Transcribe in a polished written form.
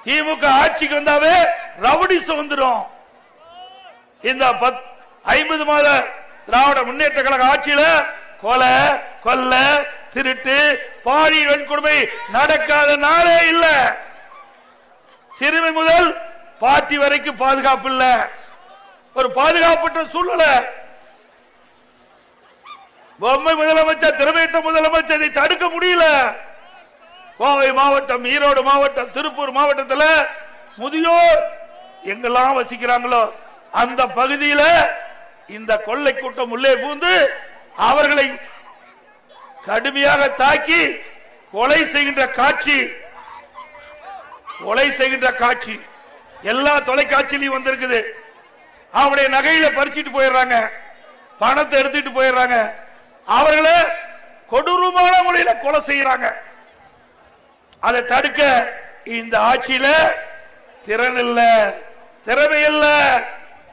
திமுக ஆட்சிக்கு வந்தாவே ரவுடிசம் வந்துடும். இந்த 50 மாத திராவிட முன்னேற்ற கழக ஆட்சியில கொலை கொல்ல திருட்டு பாலியல் வன்கொடுமை நடக்காத நாளே இல்ல. சிறுமி முதல் பாட்டி வரைக்கும் பாதுகாப்பு இல்ல. ஒரு பாதுகாப்பற்ற சூழ்நிலை. பொம்மை முதலமைச்சர் திறமையற்ற முதலமைச்சரை தடுக்க முடியல. கோவை மாவட்டம், ஈரோடு மாவட்டம், திருப்பூர் மாவட்டத்தில் முதியோர் எங்கெல்லாம் வசிக்கிறாங்களோ அந்த பகுதியில இந்த கொள்ளை கூட்டம் உள்ளே பூந்து அவர்களை கடுமையாக தாக்கி கொலை செய்கின்ற காட்சி எல்லா தொலைக்காட்சியிலையும் வந்திருக்குது. அவருடைய நகையில பறிச்சுட்டு போயிடுறாங்க, பணத்தை எடுத்துட்டு போயிடுறாங்க, அவர்களை கொடூரமான முறையில கொலை செய்யறாங்க. அதை தடுக்க இந்த ஆட்சியில திறன் இல்ல, திறமை இல்ல.